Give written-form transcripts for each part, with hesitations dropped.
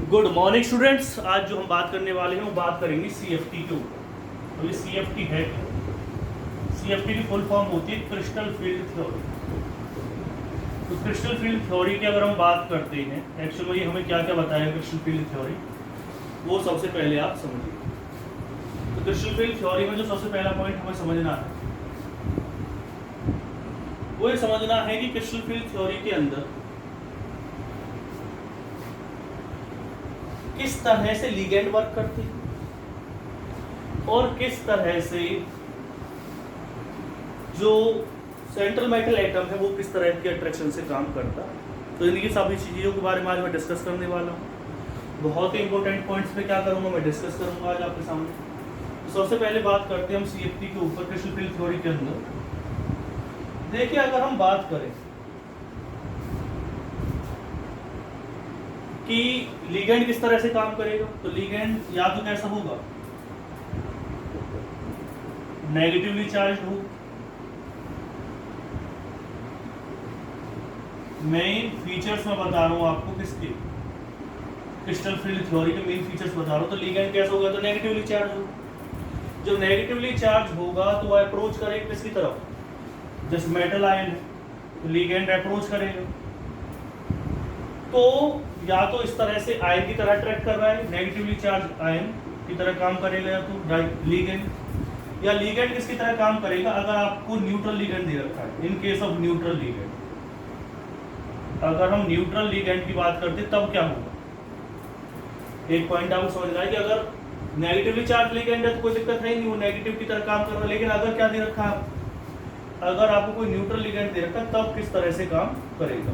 Good morning students. आज जो हम बात करने वाले हैं वो बात करेंगे सीएफटी के ऊपर। तो ये सीएफटी है, सीएफटी की फुल फॉर्म होती है क्रिस्टल फील्ड थ्योरी। तो क्रिस्टल फील्ड थ्योरी की अगर हम बात करते हैं, एक्चुअली में ये हमें क्या क्या बताया क्रिस्टल फील्ड थ्योरी, वो सबसे पहले आप समझिए। तो क्रिस्टल फील्ड थ्योरी में जो सबसे पहला पॉइंट हमें समझना है वो ये समझना है कि क्रिस्टल फील्ड थ्योरी के अंदर किस तरह से लिगेंड वर्क करती है और किस तरह से जो सेंट्रल मेटल एटम है वो किस तरह की अट्रैक्शन से काम करता है। तो इनकी सभी चीज़ों के बारे में आज मैं डिस्कस करने वाला हूँ। बहुत ही इंपॉर्टेंट पॉइंट्स पे क्या करूँगा, मैं डिस्कस करूँगा आज आपके सामने। तो सबसे पहले बात करते हैं हम सीएफटी के ऊपर क्रिस्टल फील्ड थ्योरी के अंदर। देखिए, अगर हम बात करें कि लिगेंड किस तरह से काम करेगा, तो लिगेंड या तो कैसा होगा, नेगेटिवली चार्ज हो। मेन फीचर्स मैं बता रहा हूं आपको किसके, क्रिस्टल फील्ड थ्योरी के मेन फीचर्स बता रहा हूं। तो लिगेंड कैसा होगा, तो नेगेटिवली चार्ज होगा। जब नेगेटिवली चार्ज होगा तो वह अप्रोच करेगा किसकी तरफ, जैसे मेटल आयन है तो लिगेंड अप्रोच करेगा। तो या तो इस तरह से आयन की तरह अट्रैक्ट कर रहा है, नेगेटिवली चार्ज आयन की तरह काम करेगा, या तो लिगेंड, या लिगेंड किसकी तरह काम करेगा अगर आपको न्यूट्रल लिगेंड दे रखा है। In case of neutral ligand, अगर हम न्यूट्रल लिगेंड की बात करते तब क्या होगा, एक पॉइंट आपको समझना है कि अगर नेगेटिवली चार्ज लिगेंड है तो कोई दिक्कत है नहीं, वो नेगेटिव की तरह काम कर रहा है। लेकिन अगर क्या दे रखा है, अगर आपको कोई न्यूट्रल लिगेंड दे रखा है तब किस तरह से काम करेगा।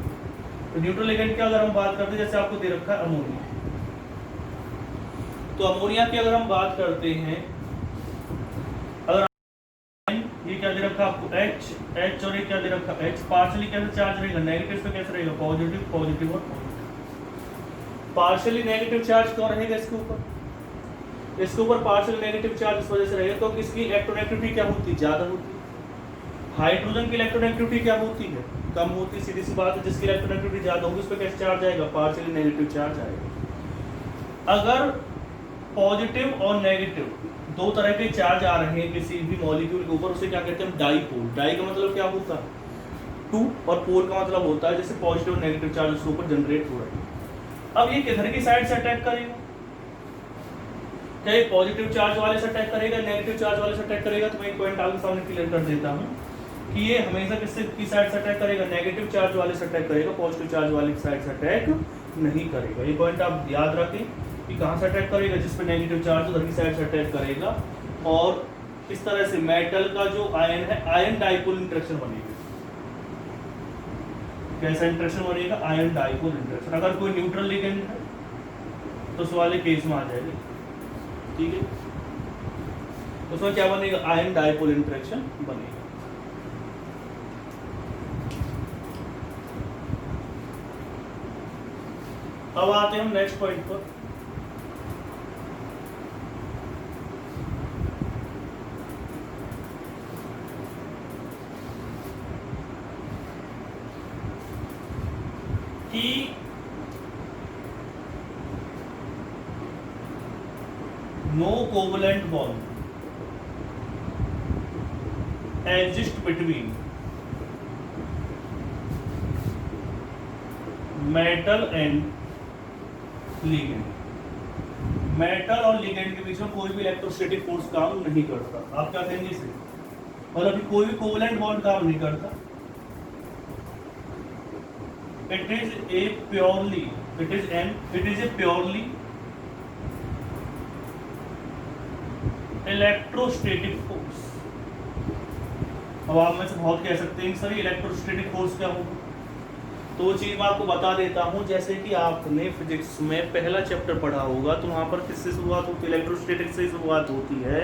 तो न्यूट्रल लिगेंड की अगर हम बात करते हैं, जैसे आपको दे रखा है अमोनिया, तो अमोनिया की अगर हम बात करते हैं, अगर ये क्या दे रखा है आपको H और ये क्या दे रखा है H, पार्शियली कैसे चार्ज रहेगा, नेगेटिव पे कैसे रहेगा, पॉजिटिव पॉजिटिव और पॉजिटिव। पार्शियली नेगेटिव चार्ज क्यों रहेगा इसके ऊपर, इसके ऊपर पार्शियली नेगेटिव चार्ज इस वजह से रहेगा तो इसकी इलेक्ट्रोनेगेटिविटी क्या होती है, ज्यादा होती है। हाइड्रोजन की इलेक्ट्रोनेगेटिविटी क्या होती है, कम होती है। सीधी सी बात है, जिसकी इलेक्ट्रोनेगेटिविटी ज्यादा होगी उस पर कैसे चार्ज आएगा, पार्शियली नेगेटिव चार्ज आएगा। अगर पॉजिटिव और नेगेटिव दो तरह के चार्ज आ रहे हैं किसी भी मॉलिक्यूल के ऊपर, उसे क्या कहते हैं, डाईपोल। डाई का मतलब क्या होता है, टू, और पोल का मतलब होता है जैसे पॉजिटिव और नेगेटिव चार्ज उसके ऊपर जनरेट हो रहे हैं। अब ये किधर की साइड से अटैक करेगा, क्या ये पॉजिटिव चार्ज वाले से अटैक करेगा, नेगेटिव चार्ज वाले से अटैक करेगा। तो मैं एक पॉइंट आपके सामने क्लियर कर देता हूँ कि ये हमेशा किससे की साइड से अटैक करेगा, नेगेटिव चार्ज वाले से अटैक करेगा, पॉजिटिव चार्ज वाली साइड से अटैक नहीं करेगा। ये पॉइंट आप याद रखें कि कहाँ से अटैक करेगा, जिस पे नेगेटिव चार्ज उधर की साइड से अटैक करेगा। और इस तरह से मेटल का जो आयन है, आयन डाइपोल इंटरेक्शन बनेगा। कैसा इंटरेक्शन बनेगा, आयन डाइपोल इंटरेक्शन। अगर कोई न्यूट्रल लिगेंड है तो उस वाले केस में आ जाएगा, ठीक है। उसमें क्या बनेगा, आयन डाइपोल इंटरेक्शन बनेगा। अब आते हैं हम नेक्स्ट पॉइंट पर। कि no covalent bond exist between metal and ligand. Metal और लिगेंड के बीच में कोई भी इलेक्ट्रोस्टैटिक फोर्स काम नहीं करता। आप क्या कहेंगे इसे, मतलब कोई भी कोवलेंट बॉन्ड काम नहीं करता। It is a purely electrostatic force. अब आप में से बहुत कह सकते हैं सर इलेक्ट्रोस्टैटिक फोर्स क्या होगा, तो वो चीज़ मैं आपको बता देता हूँ। जैसे कि आपने फिजिक्स में पहला चैप्टर पढ़ा होगा तो वहाँ पर किससे शुरुआत होती है, इलेक्ट्रोस्टैटिक से शुरुआत होती है।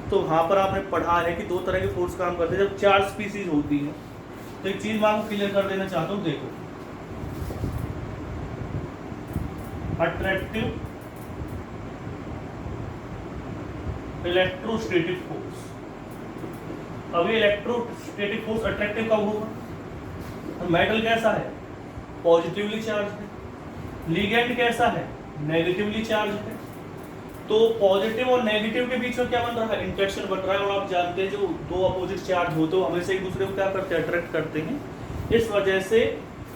तो वहाँ पर आपने पढ़ा है कि दो तरह के फोर्स काम करते हैं जब चार स्पीसीज होती है। तो एक चीज़ मैं आपको क्लियर कर देना चाहता हूँ, देखो, अट्रैक्टिव इलेक्ट्रोस्टैटिक फोर्स। अभी इलेक्ट्रोस्टैटिक फोर्स अट्रैक्टिव कब होगा, तो मेटल कैसा है, पॉजिटिवली चार्ज है। लिगेंड कैसा है, नेगेटिवली चार्ज है। तो पॉजिटिव और नेगेटिव के बीच में क्या बन रहा है, इंटरेक्शन बन रहा है। और आप जानते हैं जो दो अपोजिट चार्ज होते हैं हमेशा एक दूसरे को क्या करते हैं, अट्रैक्ट करते हैं। इस वजह से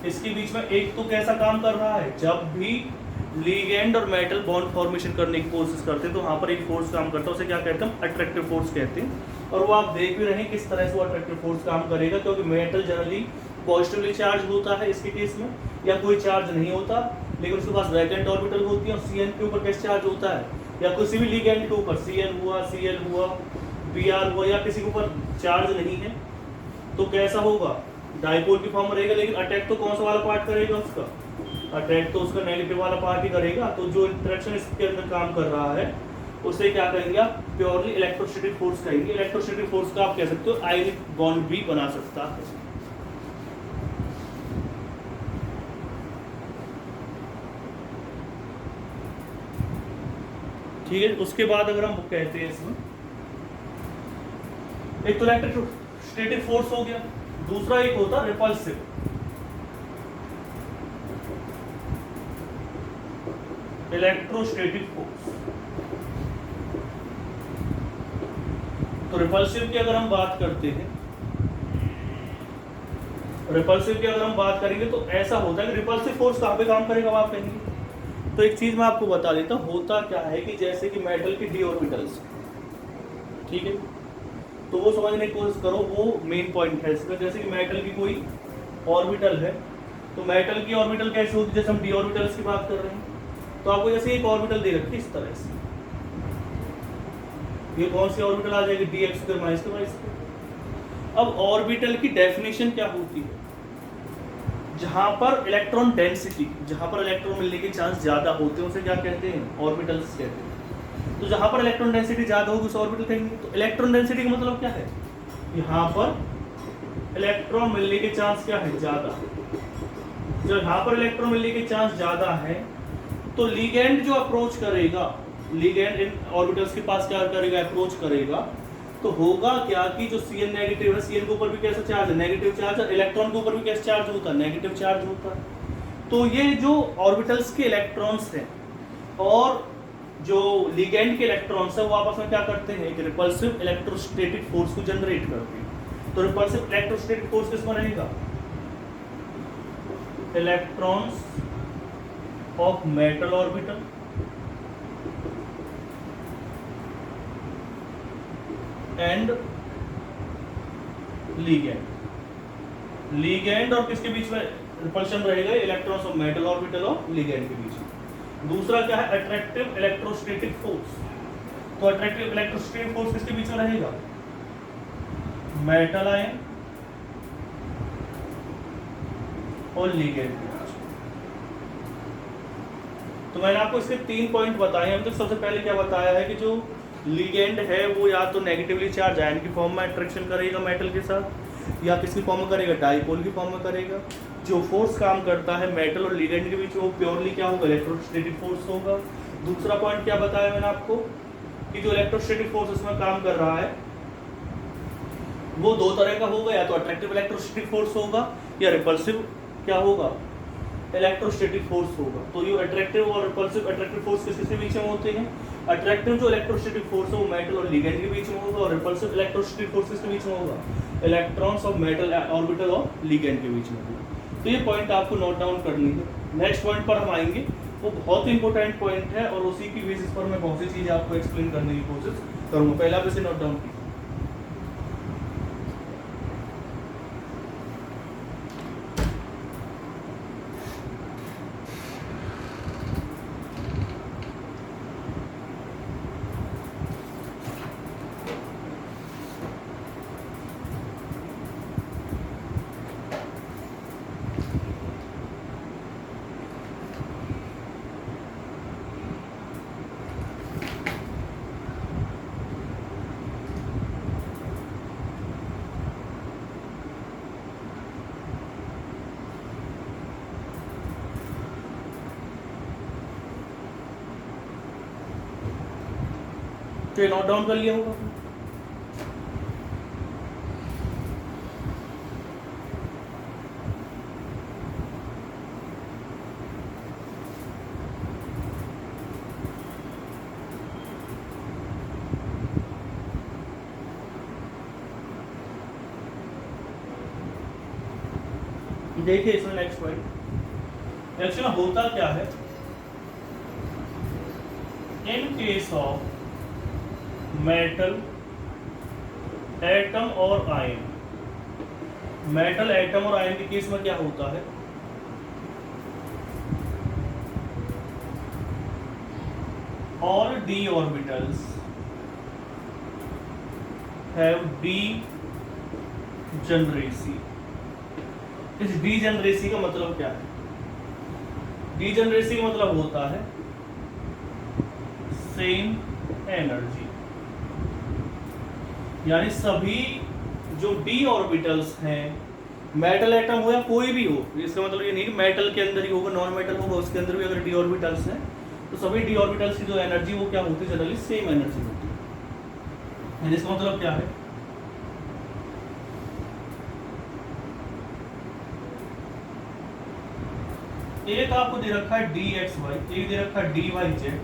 इसके बीच में एक तो कैसा काम कर रहा है, जब भी लिगेंड और मेटल बॉन्ड फॉर्मेशन करने की कोशिश करते हैं तो वहाँ पर एक फोर्स काम करता है, उसे क्या कहते हैं, अट्रैक्टिव फोर्स कहते हैं। और वो आप देख भी रहे हैं किस तरह से वो अट्रैक्टिव फोर्स काम करेगा, क्योंकि मेटल जनरली पॉजिटिवली चार्ज होता है इसके केस में, या कोई चार्ज नहीं होता, लेकिन उसके पास वैकेंट ऑर्बिटल होती है। और Cn के ऊपर कैसे चार्ज होता है, या किसी भी लिगेंड के ऊपर Cn हुआ, Cl हुआ, Br हुआ, या किसी के ऊपर चार्ज नहीं है तो कैसा होगा, डाइपोल की फॉर्म रहेगा। लेकिन अटैक तो कौन सा वाला पार्ट करेगा, उसका अटैक तो उसका नेगेटिव वाला पार्ट ही करेगा। तो जो इंटरेक्शन इसके अंदर काम कर रहा है उसे क्या कहेंगे आप, प्योरली इलेक्ट्रोस्टैटिक फोर्स कहेंगे। इलेक्ट्रोस्टैटिक फोर्स का आप कह सकते हो आयनिक बॉन्ड भी बना सकता है। ठीक है, उसके बाद अगर हम कहते हैं इसमें, एक तो इलेक्ट्रोस्टैटिक फोर्स हो गया, दूसरा एक होता रिपल्सिव। इलेक्ट्रोस्टैटिक फोर्स, तो रिपल्सिव की अगर हम बात करते हैं, रिपल्सिव की अगर हम बात करेंगे तो ऐसा होता है कि रिपल्सिव फोर्स कहाँ पे काम करेगा आप कहेंगे। तो एक चीज मैं आपको बता देता हूँ, होता क्या है कि जैसे कि मेटल की डी ऑर्बिटल्स, ठीक है, तो वो समझने की कोशिश करो, वो मेन पॉइंट है इसका। जैसे कि मेटल की कोई ऑर्बिटल है, तो मेटल की ऑर्बिटल कैसे होती है, जैसे हम डी ऑर्बिटल्स की बात कर रहे हैं, तो आपको जैसे एक ऑर्बिटल दे रखी है इस तरह से, ये कौन सी ऑर्बिटल आ जाएगी, d x square minus y square. अब ऑर्बिटल की डेफिनेशन क्या होती है, जहां पर इलेक्ट्रॉन डेंसिटी, जहां पर इलेक्ट्रॉन मिलने के चांस ज्यादा होते हैं उसे क्या कहते हैं, ऑर्बिटल्स कहते हैं। तो जहां पर इलेक्ट्रॉन डेंसिटी ज्यादा होगी उसे ऑर्बिटल कहेंगे। तो इलेक्ट्रॉन डेंसिटी का मतलब क्या है, यहाँ पर इलेक्ट्रॉन मिलने के चांस क्या है, ज्यादा। जब यहाँ पर इलेक्ट्रॉन मिलने के चांस ज्यादा है तो लिगेंड जो अप्रोच करेगा, लिगेंड इन ऑर्बिटल्स के पास क्या करेगा, अप्रोच करेगा, तो होगा क्या कि जो Cn नेगेटिव है, Cn के ऊपर भी कैसा चार्ज है, नेगेटिव चार्ज है। इलेक्ट्रॉन के ऊपर भी कैसा चार्ज होता है, नेगेटिव चार्ज होता है। तो ये जो ऑर्बिटल्स के इलेक्ट्रॉन्स हैं और जो लिगेंड के इलेक्ट्रॉन्स है वो आपस में क्या करते हैं, एक रिपल्सिव इलेक्ट्रोस्टैटिक फोर्स को जनरेट करते हैं। तो रिपल्सिव इलेक्ट्रोस्टैटिक फोर्स किसमें रहेगा, electrons of metal orbital and ligand. Ligand और किसके बीच में रिपल्शन रहेगा, इलेक्ट्रॉन्स ऑफ मेटल ऑर्बिटल और लिगेंड के बीच में। दूसरा क्या है, अट्रैक्टिव इलेक्ट्रोस्टैटिक फोर्स। तो अट्रैक्टिव इलेक्ट्रोस्टैटिक फोर्स किसके बीच में रहेगा, मेटल आयन और लिगेंड। तो मैंने आपको इसके 3 पॉइंट बताए हैं। तो सबसे पहले क्या बताया है कि जो लिगेंड है वो या तो नेगेटिवली चार्ज आयन की फॉर्म में अट्रैक्शन करेगा मेटल के साथ, या किसकी फॉर्म में करेगा, डाइपोल की फॉर्म में करेगा। जो फोर्स काम करता है मेटल और लिगेंड के बीच में वो प्योरली क्या होगा, इलेक्ट्रोस्टैटिक फोर्स होगा। दूसरा पॉइंट क्या बताया मैंने आपको कि जो इलेक्ट्रोस्टैटिक फोर्स इसमें काम कर रहा है वो दो तरह का होगा, या तो अट्रैक्टिव इलेक्ट्रोस्टैटिक फोर्स होगा या रिपल्सिव क्या होगा, इलेक्ट्रोस्टैटिक फोर्स होगा। तो ये अट्रैक्टिव और रिपल्सिव अट्रैक्टिव फोर्स किसके बीच में होते हैं, अट्रैक्टिव जो इलेक्ट्रोस्टैटिक फोर्स है वो मेटल और लिगेंड के बीच में होगा, और रिपल्सिव इलेक्ट्रोस्टैटिक फोर्स किसके बीच में होगा, इलेक्ट्रॉन्स ऑफ मेटल ऑर्बिटल और लिगेंड के बीच में होगा। तो ये पॉइंट आपको नोट डाउन करनी है। नेक्स्ट पॉइंट पर हम आएंगे, वो बहुत ही इंपॉर्टेंट पॉइंट है और उसी की बेसिस पर मैं बहुत सी चीजें आपको एक्सप्लेन करने की कोशिश करूंगा। पहला आप इसे नोट डाउन कीजिए। तो ये नोट डाउन कर लिया होगा। देखिए इसमें नेक्स्ट पॉइंट एक्चुअली होता क्या है in case of metal atom और आयन, मेटल एटम और आयन के केस में क्या होता है, all d orbitals have degeneracy। इस डीजेनरेसी का मतलब क्या है? डीजेनरेसी का मतलब होता है सेम एनर्जी, यानी सभी जो डी ऑर्बिटल्स हैं, मेटल एटम हो या कोई भी हो, इसका मतलब ये नहीं कि मेटल के अंदर ही होगा, नॉन मेटल होगा उसके अंदर भी अगर डी ऑर्बिटल्स हैं तो सभी डी ऑर्बिटल्स की जो एनर्जी वो क्या होती है, जनरली सेम एनर्जी होती है। इसका मतलब क्या है, एक आपको दे रखा है डी एक्स वाई, एक दे रखा है डी वाई जेड,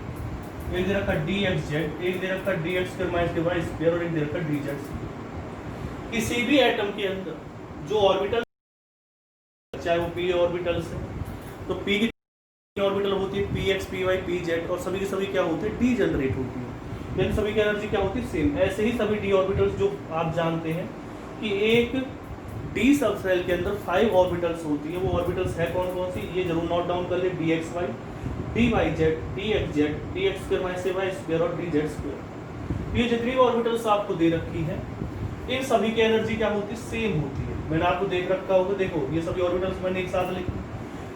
एक दे रखा है डी एक्स जेड, एक दे रखा है d x square minus d y square और एक दे रखा है डी जेड। किसी भी एटम के अंदर जो ऑर्बिटल, चाहे वो पी ऑर्बिटल्स है तो पी की ऑर्बिटल होती है p x p y p z, और सभी की सभी क्या होते हैं, डी जनरेट होती है, लेकिन सभी की एनर्जी क्या होती है, सेम। ऐसे ही सभी डी ऑर्बिटल्स जो आप जानते हैं कि एक डी सबसेल के अंदर 5 ऑर्बिटल्स होती है, वो ऑर्बिटल्स है कौन कौन सी, ये जरूर नोट डाउन कर ले, d x y, d y z, d x z, d x square minus y square और डी जेड स्क्वायर। ये जितनी भी ऑर्बिटल्स आपको दे रखी है इन सभी की एनर्जी क्या होती है, सेम होती है। मैंने आपको देख रखा होगा, देखो ये सभी ऑर्बिटल्स मैंने एक साथ लिखी,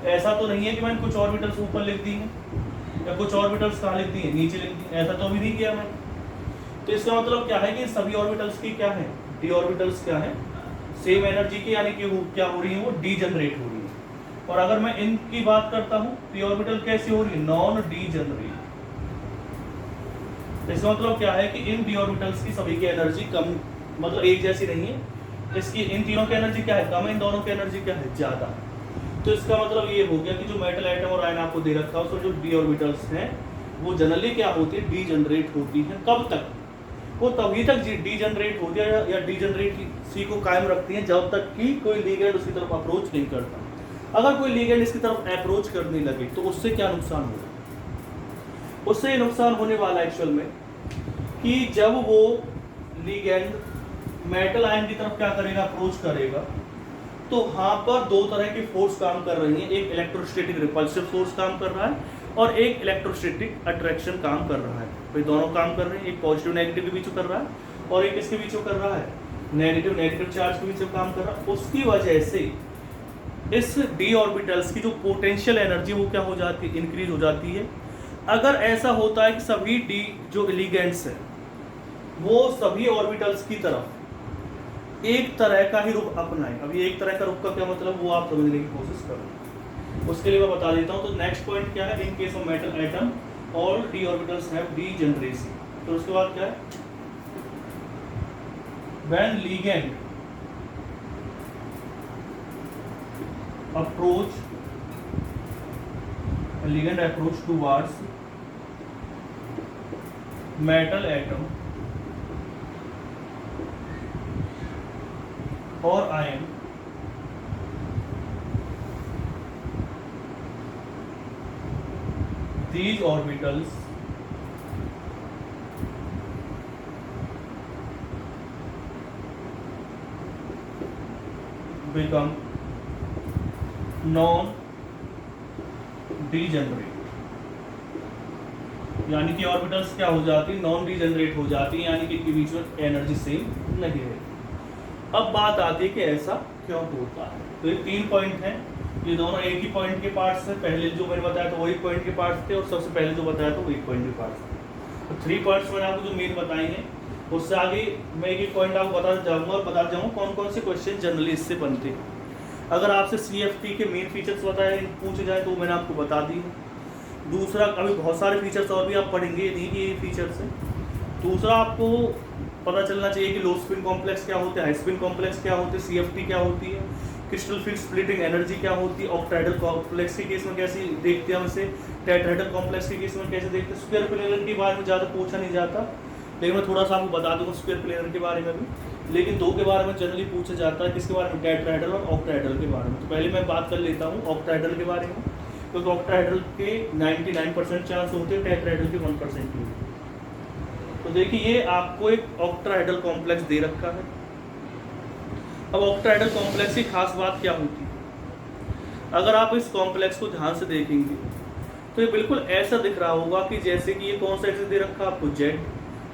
ऐसा तो नहीं है कि मैंने कुछ ऑर्बिटल्स ऊपर लिख दी हैं या कुछ ऑर्बिटल्स कहाँ लिख दी हैं, नीचे लिख दी, ऐसा तो अभी नहीं किया मैंने। तो इसका मतलब क्या है कि सभी ऑर्बिटल्स की क्या है, डी ऑर्बिटल्स क्या है, सेम एनर्जी की, यानी कि वो क्या हो रही है, वो डी जनरेट हो रही है। और अगर मैं इनकी बात करता हूँ पी ऑर्बिटल कैसी हो रही है, नॉन डी जनरेट। इसका मतलब क्या है कि इन डी ऑर्बिटल्स की सभी की एनर्जी कम, मतलब एक जैसी नहीं है, इसकी इन तीनों की एनर्जी क्या है, कम है, इन दोनों की एनर्जी क्या है, ज्यादा। तो इसका मतलब ये हो गया कि जो मेटल एटम और आयन आपको दे रखा है उसमें जो डी ऑर्बिटल्स हैं वो जनरली क्या होती है, डी जनरेट होती है। कब तक, वो तभी तक डी जनरेट होती है या डी जनरेट को कायम रखती है जब तक कि कोई लीगेंड उसकी तरफ अप्रोच नहीं करता। अगर कोई लीगेंड इसकी तरफ अप्रोच करने लगे तो उससे क्या नुकसान होगा, उससे नुकसान होने वाला एक्चुअल में कि जब वो लीगेंड मेटल आयन की तरफ क्या करेगा, अप्रोच करेगा, तो वहां पर दो तरह की फोर्स काम कर रही है, एक इलेक्ट्रोस्टैटिक रिपल्सिव फोर्स काम कर रहा है और एक इलेक्ट्रोस्टैटिक अट्रैक्शन काम कर रहा है। भाई दोनों काम कर रहे हैं, एक पॉजिटिव नेगेटिव के बीच कर रहा है और एक इसके बीच कर रहा है, नेगेटिव नेगेटिव चार्ज के बीच काम कर रहा है। उसकी वजह से इस डी ऑर्बिटल्स की जो पोटेंशियल एनर्जी वो क्या हो जाती है, इंक्रीज हो जाती है। अगर ऐसा होता है कि सभी डी जो लिगेंड्स हैं वो सभी ऑर्बिटल्स की तरफ एक तरह का ही रुख अपनाएं, अभी एक तरह का रुख का क्या मतलब वो आप समझने की कोशिश करो, उसके लिए मैं बता देता हूँ। तो नेक्स्ट पॉइंट क्या है, in case of metal atom all D orbitals have degeneracy. तो उसके बाद क्या है, when ligand approach towards metal atom और ion, these orbitals become non degenerate, यानी कि ऑर्बिटल्स क्या हो जाती है, नॉन डीजेनरेट हो जाती है, यानी कि इनके बीच में एनर्जी सेम नहीं है। अब बात आती है कि ऐसा क्यों होता है। तो ये 3 पॉइंट हैं, ये दोनों एक ही पॉइंट के पार्ट्स हैं। पहले जो मैंने बताया था वो एक पॉइंट के पार्ट्स थे और सबसे पहले जो बताया था वो एक पॉइंट के पार्ट्स थे। तो 3 पॉइंट्स मैंने आपको जो मेन बताए हैं, उससे आगे मैं एक पॉइंट आपको बताता जाऊँगा और बता जाऊँगा कौन कौन से क्वेश्चन जनरली इससे बनते हैं। अगर आपसे CFT के मेन फीचर्स बताए पूछे जाए तो मैंने आपको बता दी। दूसरा, अभी बहुत सारे फीचर्स और भी आप पढ़ेंगे, नहीं कि ये फीचर्स हैं। दूसरा, आपको पता चलना चाहिए कि लो स्पिन कॉम्प्लेक्स क्या होते हैं, हाई स्पिन कॉम्प्लेक्स क्या होते हैं, CFT क्या होती है, क्रिस्टल फील्ड स्प्लिटिंग एनर्जी क्या होती है, ऑक्टाइडल कॉम्प्लेक्स के केस में कैसे देखते हैं हम इसे, टेट्राहेड्रल कॉम्प्लेक्स के केस में कैसे देखते हैं। स्क्वायर प्लेनर के बारे में ज़्यादा पूछा नहीं जाता, लेकिन मैं थोड़ा सा आपको बता दूंगा स्क्वायर प्लेनर के बारे में भी। लेकिन दो के बारे में जनरली पूछा जाता है, किसके बारे में, टेट्राहेड्रल और ऑक्टाहेड्रल के बारे में। तो पहले मैं बात कर लेता हूँ ऑक्टाहेड्रल के बारे में, क्योंकि ऑक्टाहेड्रल के 99% चांस होते हैं, टेट्राहेड्रल के 1% ही होते हैं। तो देखिए ये आपको एक ऑक्टाहेड्रल कॉम्प्लेक्स दे रखा है। अब ऑक्टाहेड्रल कॉम्प्लेक्स की खास बात क्या होती है, अगर आप इस कॉम्प्लेक्स को ध्यान से देखेंगे तो ये बिल्कुल ऐसा दिख रहा होगा कि जैसे कि ये कौन सा एक्सिस दे रखा है आपको, जेड,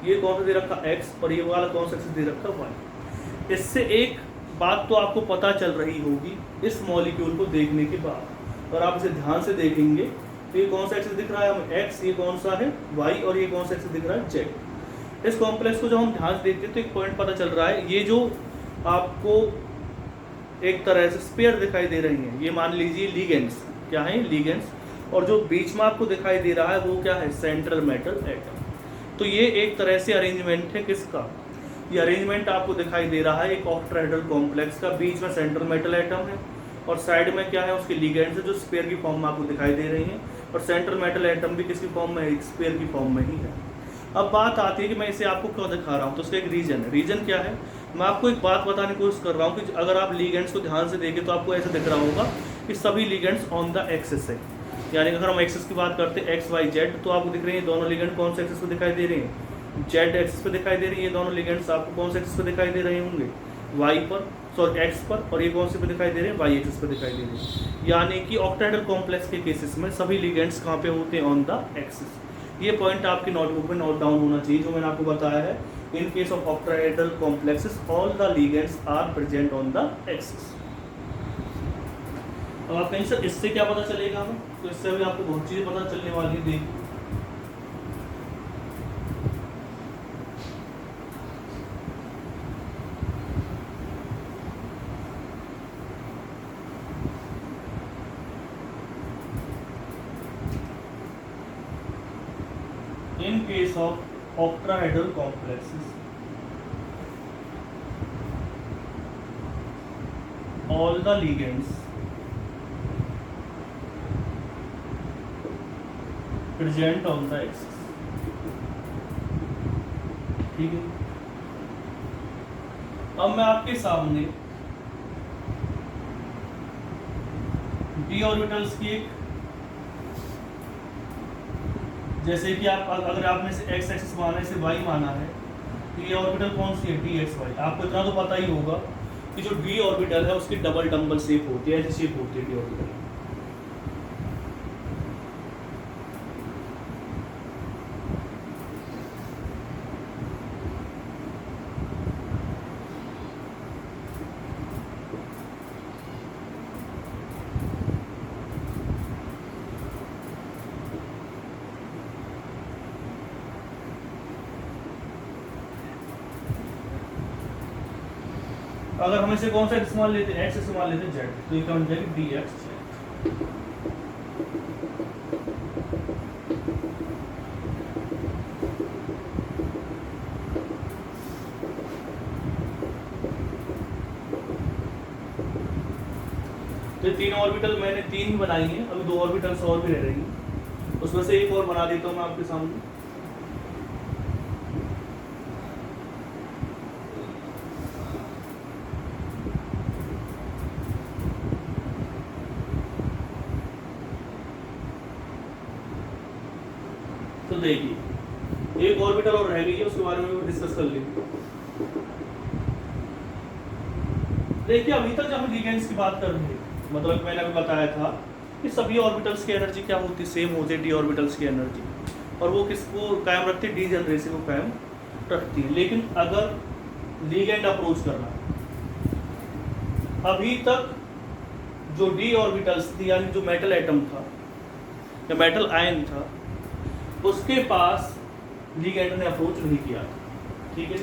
ये कौन सा दे रखा एक्स, और ये वाला कौन सा एक्सिस दे रखा वाई। इससे एक बात तो आपको पता चल रही होगी इस मॉलिक्यूल को देखने के बाद, और आप इसे ध्यान से देखेंगे तो ये कौन सा एक्सिस दिख रहा है हमें, एक्स, ये कौन सा है वाई, और ये कौन सा एक्सिस दिख रहा है जेड। इस कॉम्प्लेक्स को जब हम ध्यान से देखते हैं तो एक पॉइंट पता चल रहा है, ये जो आपको एक तरह से स्पेयर दिखाई दे रही हैं, ये मान लीजिए लिगेंड्स, क्या है लिगेंड्स, और जो बीच में आपको दिखाई दे रहा है वो क्या है, सेंट्रल मेटल एटम। तो ये एक तरह से अरेंजमेंट है किसका, ये अरेंजमेंट आपको दिखाई दे रहा है एक ऑक्टाहेड्रल कॉम्प्लेक्स का। बीच में सेंट्रल मेटल एटम है और साइड में क्या है उसके लिगेंड्स है जो स्पेयर की फॉर्म में आपको दिखाई दे रही हैं, और सेंट्रल मेटल एटम भी किसकी फॉर्म में है, स्पेयर की फॉर्म में ही है। अब बात आती है कि मैं इसे आपको क्यों दिखा रहा हूँ, तो उसका एक रीजन है। रीजन क्या है, मैं आपको एक बात बताने की कोशिश कर रहा हूँ कि अगर आप लिगेंड्स को ध्यान से देखें तो आपको ऐसा दिख रहा होगा कि सभी लिगेंड्स ऑन द एक्सिस है, यानी अगर हम एक्सिस की बात करते हैं एक्स वाई जेड, तो आपको दिख रही है दोनों लिगेंड कौन से एक्सिस पे दिखाई दे रहे हैं, जेड एक्सिस पे दिखाई दे रही है। दोनों लिगेंड्स आपको कौन से एक्सिस पे दिखाई दे रहे होंगे, वाई पर, सॉरी एक्स पर, और ये कौन से पे दिखाई दे रहे हैं, वाई एक्सिस पे दिखाई दे रहे हैं। यानी कि ऑक्टाहेड्रल कॉम्प्लेक्स के केसेस में सभी लिगेंड्स कहाँ पे होते हैं, ऑन द एक्सिस। ये पॉइंट आपकी नोटबुक में नोट डाउन होना चाहिए जो मैंने आपको बताया है। In case of octahedral complexes all the ligands are present on the axis. अब आप कहीं सर इससे क्या पता चलेगा हमें, तो इससे भी आपको बहुत चीजें पता चलने वाली है। देखिए in case of octahedral complexes all the ligands present on the axis, ठीक है। अब मैं आपके सामने डी ऑर्बिटल्स की एक, जैसे कि आप अगर आपने इसे एक्स एक्सिस माना है, इसे वाई माना है, तो ये ऑर्बिटल कौन सी है, डी एक्स वाई। आपको इतना तो पता ही होगा कि जो डी ऑर्बिटल है उसकी डबल डम्बल शेप होती है, ऐसी शेप होती है डी ऑर्बिटल। अगर हम इसे कौन सा इस्तेमाल लेते हैं, एक्स इस्तेमाल लेते हैं जेड, तो ये क्या बन जाएगी, डी एक्स जेड। तो तीन ऑर्बिटल मैंने तीन बनाई है, अभी दो ऑर्बिटल्स और भी रह रही हैं, उसमें से एक और बना देता हूँ मैं आपके सामने। तो देखिए एक ऑर्बिटल और रह गई है, उसके बारे में भी डिस्कस कर लेंगे। देखिए अभी तक जब हम लिगेंड्स की बात कर रहे हैं, मतलब मैंने अभी बताया था कि सभी ऑर्बिटल्स की एनर्जी क्या होती है, सेम होती है डी ऑर्बिटल्स की एनर्जी, और वो किसको कायम रखती है, डी जनरेशन को कायम रखती है। लेकिन अगर लिगेंड अप्रोच करना है, अभी तक जो डी ऑर्बिटल्स थी, यानी जो मेटल एटम था या मेटल आयन था, उसके पास लिगेंड ने अप्रोच नहीं किया था, ठीक है।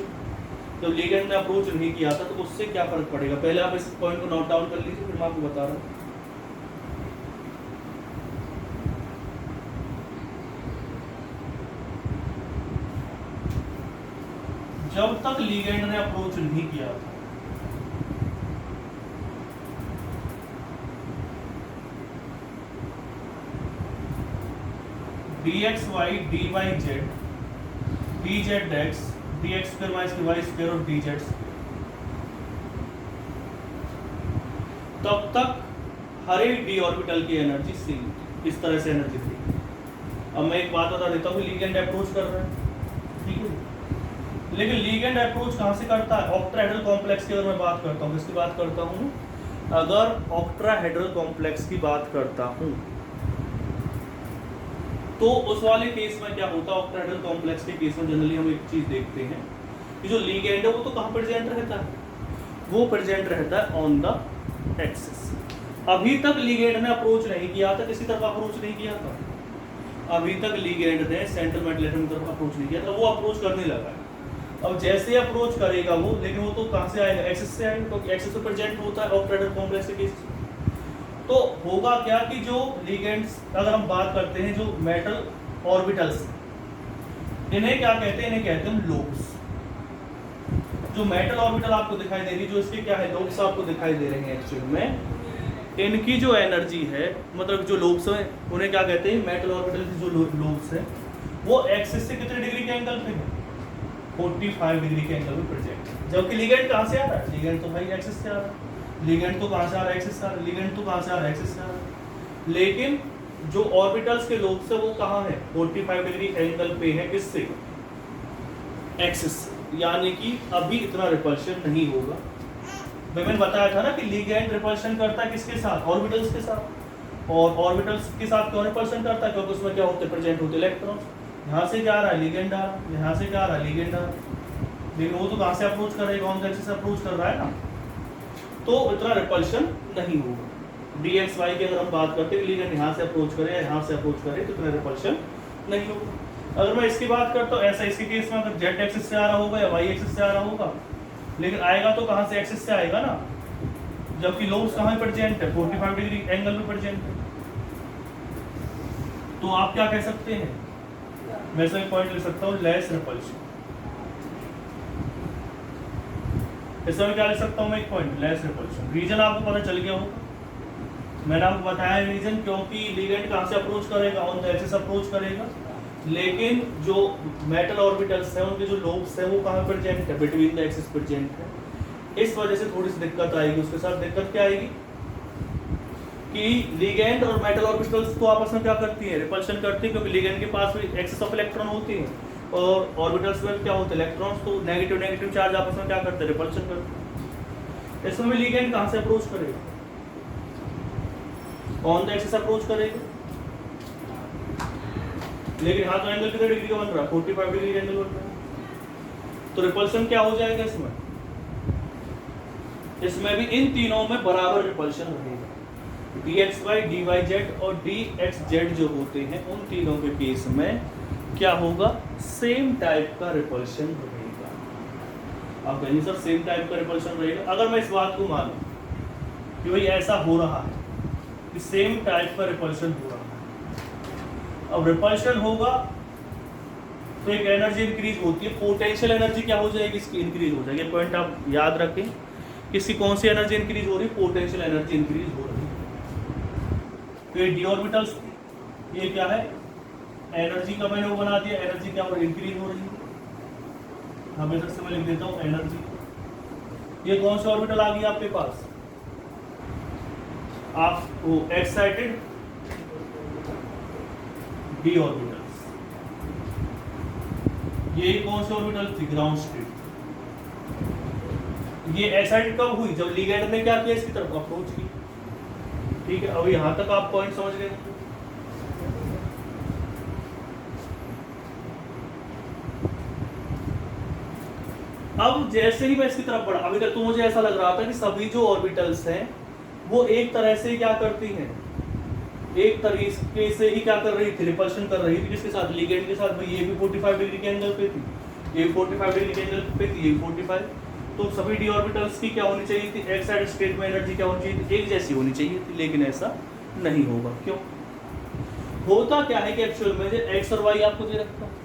जब लिगेंड ने अप्रोच नहीं किया था तो उससे क्या फर्क पड़ेगा, पहले आप इस पॉइंट को नोट डाउन कर लीजिए, फिर मैं आपको बता रहा हूँ। जब तक लिगेंड ने अप्रोच नहीं किया था, dxy dyz dz x dx square minus dy square और dz तब तक हर एक डी ऑर्बिटल की एनर्जी सेम, इस तरह से एनर्जी थी। अब मैं एक बात बता देता हूँ, लिगेंड अप्रोच कर रहा है, ठीक है, लेकिन लिगेंड अप्रोच कहाँ से करता है? ऑक्ट्राहेड्रल कॉम्प्लेक्स की अगर मैं बात करता हूँ, किसकी बात करता हूँ? अगर ऑक्ट्राहेड्रल कॉम्प्लेक्स की बात करता हूँ तो उस वाले केस में क्या होता है? ऑक्ट्राहेड्रल कॉम्प्लेक्स के केस में जनरली हम एक चीज देखते हैं कि जो लिगेंड है वो तो कहाँ प्रेजेंट रहता है? वो प्रेजेंट रहता है ऑन द एक्सिस। अभी तक लिगेंड ने अप्रोच नहीं किया था, किसी तरफ अप्रोच नहीं किया था, अभी तक लिगेंड ने सेंट्रल मेटल एटम की तरफ अप्रोच नहीं किया था, वो अप्रोच करने लगा है। अब जैसे अप्रोच करेगा वो, लेकिन वो तो कहाँ से आएगा? एक्सिस से आएगा, क्योंकि एक्सिस पे प्रेजेंट होता है ऑक्ट्राहेड्रल कॉम्प्लेक्स के केस। तो होगा क्या कि जो लिगेंड्स, अगर हम बात करते हैं जो मेटल ऑर्बिटल्स, इन्हें क्या कहते हैं? इन्हें कहते हैं लोब्स। जो मेटल ऑर्बिटल आपको दिखाई दे रही, जो इसके क्या है, लोब्स आपको दिखाई दे रहे हैं, एक्चुअल में इनकी जो एनर्जी है, मतलब जो लोब्स हैं उन्हें क्या कहते हैं? मेटल ऑर्बिटल की जो लोब्स है वो एक्सिस से कितने डिग्री के एंगल पे है? 45 डिग्री के एंगल पे प्रेजेंट है। जबकि लिगेंड कहाँ से आ रहा है? लिगेंड तो भाई एक्सिस से आ रहा है, लिगेंड तो कहाँ से आ रहा है? एक्सिस से आ रहा है, लिगेंड तो कहाँ से आ रहा है? एक्सिस से आ रहा है। लेकिन जो ऑर्बिटल्स के लोब्स है वो कहाँ है? 45 डिग्री एंगल पे है, किससे? एक्सिस। यानी कि अभी इतना रिपल्शन नहीं होगा। मैंने बताया था ना कि लिगेंड रिपल्शन करता है किसके साथ? ऑर्बिटल्स के साथ। और ऑर्बिटल्स के साथ क्यों रिपल्शन करता है? क्योंकि उसमें क्या होते हैं? प्रेजेंट होते इलेक्ट्रॉन्स। यहाँ से क्या आ रहा है? लिगेंड आ रहा है, यहाँ से क्या आ रहा है? लिगेंड आ रहा है, लेकिन वो तो कहाँ से अप्रोच करेगा? ऑन द एक्सिस अप्रोच कर रहा है ना, तो इतना रिपल्शन नहीं होगा। डी एक्स वाई की अगर हम बात करते हैं, लिगेंड यहाँ से अप्रोच करे, यहाँ से अप्रोच करे, तो इतना रिपल्शन नहीं होगा। अगर मैं इसकी बात करता हूँ, ऐसा इसके केस में अगर जेड एक्सिस से आ रहा होगा या वाई एक्सिस से आ रहा होगा, लेकिन आएगा तो कहाँ से? एक्सिस से आएगा ना, जबकि लोब्स कहाँ प्रेजेंट है? 45 डिग्री एंगल में प्रेजेंट है। तो आप क्या कह सकते हैं? मैं इसमें पॉइंट ले सकता हूँ, लेस रिपल्शन। इसमें क्या ले सकता हूँ मैं? एक पॉइंट, लेस रिपल्शन। रीजन आपको पता चल गया होगा, मैंने आपको बताया रीजन, क्योंकि लिगेंड कहाँ से अप्रोच करेगा? ऑन द एक्सिस अप्रोच करेगा, लेकिन जो मेटल ऑर्बिटल्स है उनके जो लोब्स है वो कहाँ प्रेजेंट है? बिटवीन द एक्सिस प्रेजेंट है। इस वजह से थोड़ी सी दिक्कत आएगी। उसके साथ दिक्कत क्या आएगी कि लिगेंड और मेटल ऑर्बिटल्स तो आपस में क्या करती है? रिपल्शन करती है, क्योंकि लिगेंड के पास भी एक्सेस ऑफ इलेक्ट्रॉन होती है और ऑर्बिटल्स में क्या होते हैं? इलेक्ट्रॉन्स। तो नेगेटिव नेगेटिव चार्ज आपस में क्या करते हैं? रिपल्शन करते हैं। इसमें भी लिगेंड कहाँ से अप्रोच करेगा? ऑन द एक्सिस अप्रोच करेगा, लेकिन यहाँ तो एंगल कितने डिग्री का बन रहा है? 45 डिग्री का एंगल बन रहा है। तो रिपल्शन क्या हो जाएगा इसमें? इसमें भी इन तीनों में बराबर रिपल्शन रहेगा। dxy, dyz और dxz जो होते हैं, उन तीनों के केस में क्या होगा? सेम टाइप का रिपल्शन रहेगा। आप कहेंगे सर सेम टाइप का रिपल्शन रहेगा? अगर मैं इस बात को मानूं कि भाई ऐसा हो रहा है कि सेम टाइप का रिपल्शन हो रहा है, अब रिपल्शन होगा तो एक एनर्जी इंक्रीज होती है, पोटेंशियल एनर्जी क्या हो जाएगी? इसकी इंक्रीज हो जाएगी। पॉइंट आप याद रखें, किसकी कौन सी एनर्जी इंक्रीज हो रही है? पोटेंशियल एनर्जी इंक्रीज हो रही है। तो ये डी ऑर्बिटल्स, ये क्या है? एनर्जी का मैंने वो बना दिया, एनर्जी क्या हो रही है? इंक्रीज हो रही है। हमेशा से मैं लिख देता हूँ एनर्जी। ये कौन सी ऑर्बिटल आ गई आपके पास? आप वो एक्साइटेड डी ऑर्बिटल्स। ये कौन सी ऑर्बिटल थी? Ground state. ये एक्साइटेड कब हुई? जब लिगेंड ने क्या किया? इसकी तरफ अप्रोच की। ठीक है, अब यहां तक आप पॉइंट समझ गए। अब जैसे ही मैं इसकी तरफ बढ़ा, अभी तक तो मुझे ऐसा लग रहा था कि सभी जो ऑर्बिटल्स हैं वो एक तरह से क्या करती हैं? एक तरीके से ही क्या कर रही थी? रिपल्शन कर रही थी। किसके साथ? लिगेंड के साथ। भाई ये भी 45 डिग्री के एंगल पे थी, ये 45 डिग्री के एंगल पे थी, ये 45। तो सभी डी ऑर्बिटल्स की क्या होनी चाहिए थी? एक्साइटेड स्टेट में एनर्जी क्या होनी चाहिए थी? एक जैसी होनी चाहिए थी, लेकिन ऐसा नहीं होगा। क्यों? होता क्या है कि एक्चुअल में एक्स और वाई आपको दे रखता है।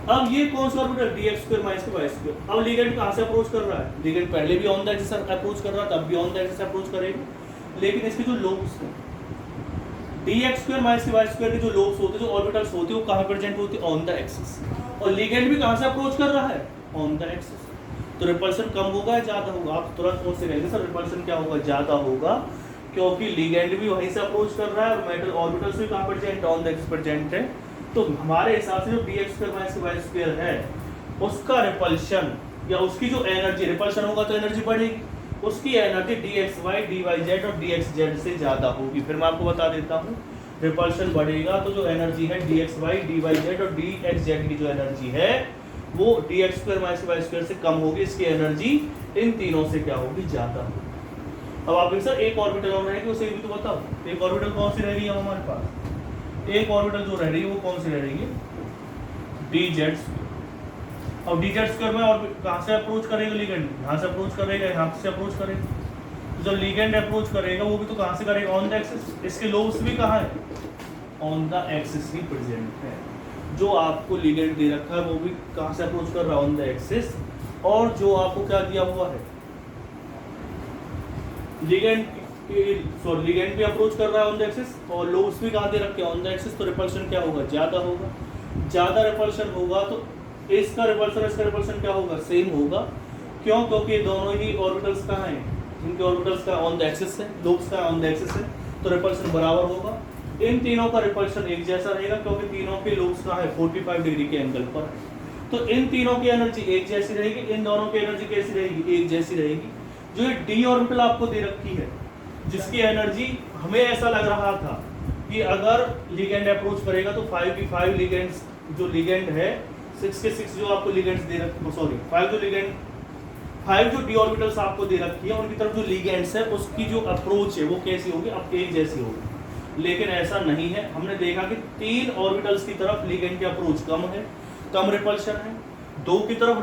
अब ये कौन सा ऑर्बिटल? dx² minus y²। अब लिगेंड कहाँ से अप्रोच कर रहा है? लिगेंड पहले भी ऑन द एक्सिस अप्रोच कर रहा था, अब भी ऑन द एक्सिस अप्रोच करेगा, लेकिन इसके जो लोब्स हैं, dx² माइनस y² के जो लोब्स होते हैं, जो ऑर्बिटल्स होते हैं, वो कहाँ प्रेजेंट होते हैं? On the axis. और लिगेंड भी कहाँ से अप्रोच कर रहा है? On the axis. तो रिपल्शन कम होगा या ज़्यादा होगा? आप तुरंत मुझसे कहेंगे सर रिपल्शन क्या होगा, ज़्यादा होगा, क्योंकि लिगेंड भी वहीं से अप्रोच कर रहा है और मेटल ऑर्बिटल्स भी कहाँ present, on the axis present है। तो हमारे हिसाब से जो dx² है उसका रिपल्शन या उसकी जो एनर्जी, रिपल्शन होगा तो एनर्जी बढ़ेगी, उसकी एनर्जी dxy dyz और dxz से ज़्यादा होगी। फिर मैं आपको बता देता हूँ, रिपल्शन बढ़ेगा तो जो एनर्जी है dxy dyz और dxz की जो एनर्जी है वो dx² से कम होगी, इसकी एनर्जी इन तीनों से क्या होगी, ज़्यादा होगी। अब आप सर एक ऑर्बिटल और रहेगी, उसे भी तो बताओ, एक ऑर्बिटल कौन सी रह रही है हमारे पास? एक ऑर्बिटल जो रह रही है वो कौन सी रह रही है, dz²। अब dz² में और कहाँ से अप्रोच करेगा लिगेंड, यहाँ से अप्रोच करेगा, यहाँ से अप्रोच करेगा। तो जब लिगेंड अप्रोच करेगा वो भी तो कहाँ से करेगा, ऑन द एक्सिस। इसके लोब्स भी कहाँ है, on the axis he present है। जो आपको लिगेंड दे रखा है वो भी कहाँ से अप्रोच कर रहा है, ऑन द एक्सिस। और जो आपको क्या दिया हुआ है, लिगेंड भी अप्रोच कर रहा है ऑन द एक्सिस और लोब्स भी कहाँ दे रखे हैं, ऑन द एक्सिस। तो रिपल्शन क्या होगा, ज़्यादा होगा। ज़्यादा रिपल्शन होगा तो इसका रिपल्शन क्या होगा, सेम होगा। क्यों? क्योंकि दोनों ही ऑर्बिटल्स कहाँ हैं, इनके ऑर्बिटल्स का ऑन द एक्सिस है, लोब्स का ऑन द एक्सिस है, तो रिपल्शन बराबर होगा। इन तीनों का रिपल्शन एक जैसा रहेगा क्योंकि तीनों के लोब्स कहाँ है, 45 डिग्री के एंगल पर है। तो इन तीनों की एनर्जी एक जैसी रहेगी, इन दोनों की एनर्जी कैसी रहेगी, एक जैसी रहेगी। जो ये डी ऑर्बिटल आपको दे रखी है, जिसकी एनर्जी हमें ऐसा लग रहा था कि अगर लिगेंड अप्रोच करेगा तो 5 की 5 लिगेंड्स, जो लिगेंड है 6 के 6 जो आपको लिगेंड्स दे रखे, सॉरी 5 जो डी ऑर्बिटल्स आपको दे रखी है उनकी तरफ जो लिगेंड्स है उसकी जो अप्रोच है वो कैसी होगी, अब एक जैसी होगी। लेकिन ऐसा नहीं है, हमने देखा कि 3 ऑर्बिटल्स की तरफ लिगेंड की अप्रोच कम है, कम रिपल्शन है। 2 की तरफ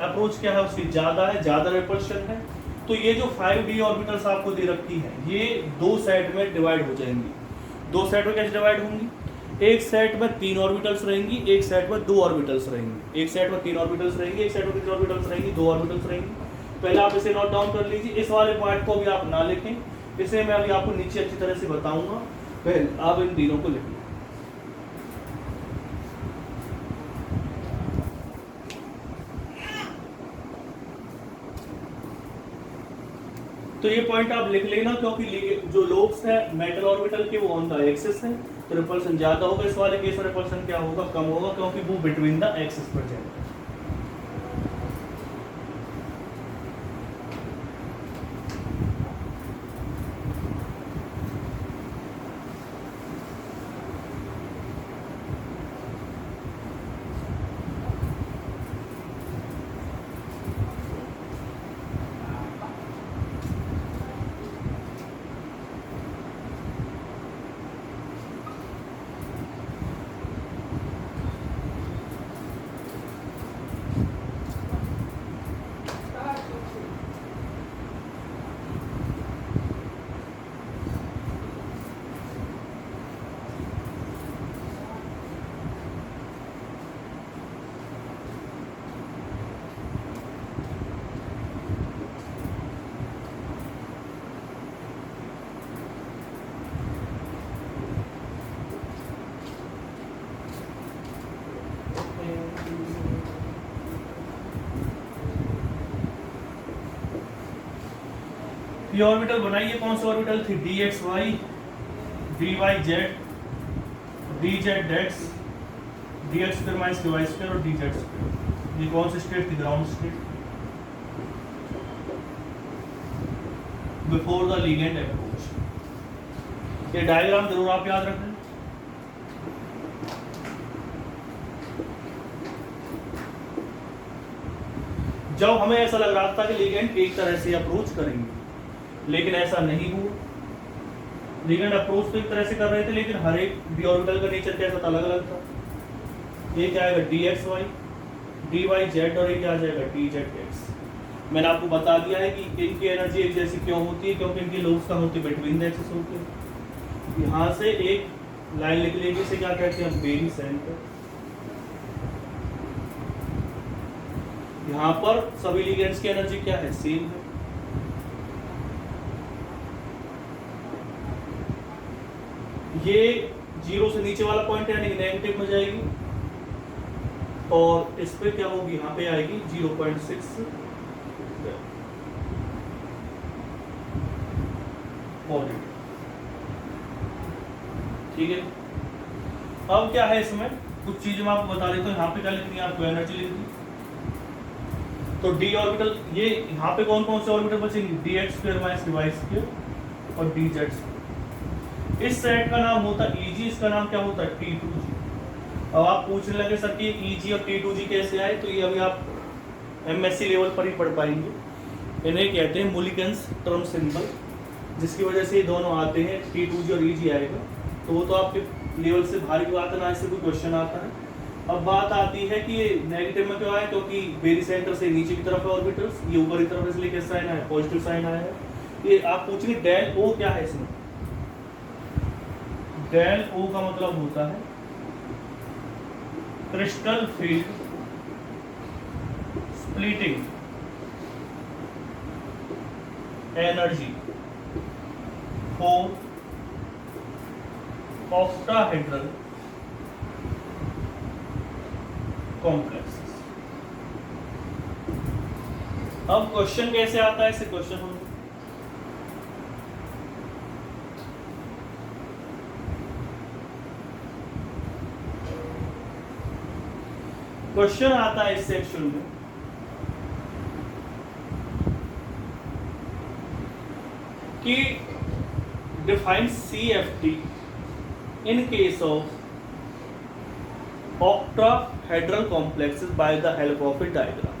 अप्रोच क्या है, उसकी ज़्यादा है, ज़्यादा रिपल्शन है। तो ये जो 5d ऑर्बिटल्स आपको दे रखी है ये 2 सेट में डिवाइड हो जाएंगी। 2 सेट में कैसे डिवाइड होंगी, एक सेट में 3 ऑर्बिटल्स रहेंगी, एक सेट में 2 ऑर्बिटल्स रहेंगी। एक सेट में 3 ऑर्बिटल्स रहेंगी, एक सेट में कितने ऑर्बिटल्स रहेंगी, 2 ऑर्बिटल्स रहेंगी। पहले आप इसे नोट डाउन कर लीजिए, इस वाले पॉइंट को भी आप ना लिखें, इसे मैं अभी आपको नीचे अच्छी तरह से बताऊंगा, पहले आप इन तीनों को लिखें। तो ये पॉइंट आप लिख लेना, क्योंकि जो लोब्स है मेटल ऑर्बिटल के वो ऑन द एक्सिस है, तो रिपल्शन ज्यादा होगा। इस वाले केस में रिपल्शन क्या होगा, कम होगा, क्योंकि वो बिटवीन द एक्सिस प्रेजेंट है। ये ऑर्बिटल बनाइए, कौन सी ऑर्बिटल थी, dxy dyz dzx dx² और dz²। ये कौन सी स्टेट थी, ground state, before the ligand approach. ये डायग्राम जरूर आप याद रखें। जब हमें ऐसा लग रहा था कि लिगेंड एक तरह से अप्रोच करेंगे, लेकिन ऐसा नहीं हुआ। लिगेंड अप्रोच तो एक तरह से कर रहे थे, लेकिन हर एक डी ऑर्बिटल का नेचर कैसा था, अलग अलग था। ये क्या आएगा, dxy dyz और ये क्या आ जाएगा, dzx। मैंने आपको बता दिया है कि इनकी एनर्जी एक जैसी क्यों होती है, क्योंकि इनकी लोब्स का होती है बिटवीन द एक्सिस होती है। यहाँ से एक लाइन लिख लेंगे, इसे क्या कहते हैं, बेरी सेंटर। यहाँ पर सभी लिगेंड्स की एनर्जी क्या है, सेम है। ये 0 से नीचे वाला पॉइंट यानी नेगेटिव में जाएगी और इस पे क्या होगी, यहाँ पे आएगी 0.6 पॉजिटिव। ठीक है, अब क्या है इसमें कुछ चीज मैं आपको बता देता हूँ। यहाँ पे क्या लिखनी है आपको, एनर्जी लिखनी। तो डी ऑर्बिटल, ये यहाँ पे कौन कौन से ऑर्बिटल बचेंगे, d h square minus d y square और डी जेड। इस सेट का नाम होता है ईजी, इसका नाम क्या होता है T2G। अब आप पूछने लगे सर कि ईजी और T2G कैसे आए, तो ये अभी आप एमएससी लेवल पर ही पढ़ पाएंगे। इन्हें कहते हैं मुलिकन्स टर्म सिंबल, जिसकी वजह से ये दोनों आते हैं, T2G और ईजी आएगा। तो वो तो आपके लेवल से भारी बात है ना, इससे कोई क्वेश्चन आता है। अब बात आती है कि ये नेगेटिव में क्यों आया, क्योंकि वेरी सेंटर से नीचे की तरफ है ऑर्बिटल्स, ये ऊपर की तरफ, इसलिए कैसा साइन आया, पॉजिटिव साइन आया है। ये आप पूछेंगे डेल ओ क्या है इसमें, डेल ओ का मतलब होता है crystal field splitting energy for octahedral complexes. अब क्वेश्चन कैसे आता है, इसे क्वेश्चन हम क्वेश्चन आता है इस सेक्शन में कि define CFT in case of octahedral complexes by the help of a diagram।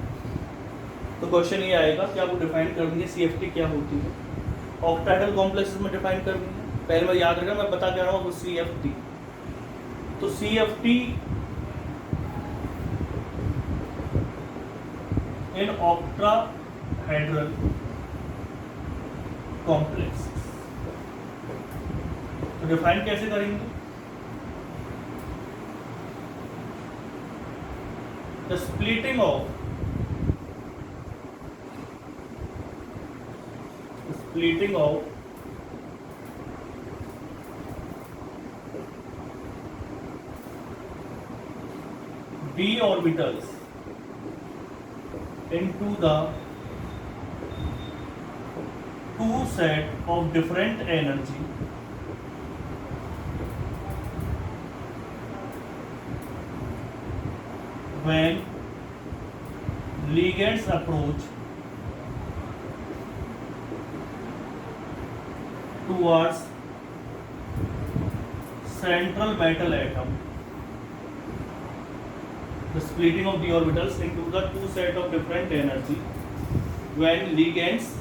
तो क्वेश्चन ये आएगा कि आपको डिफाइन करनी है CFT क्या होती है, octahedral complexes में डिफाइन करनी है। पहले मैं याद रखना, मैं बता क्या रहा हूँ CFT। तो CFT इन octahedral complexes, तो डिफाइन कैसे करेंगे, the splitting of d orbitals into the two set of different energy when ligands approach towards central metal atom, the splitting of d orbitals into the two set of different energy when ligands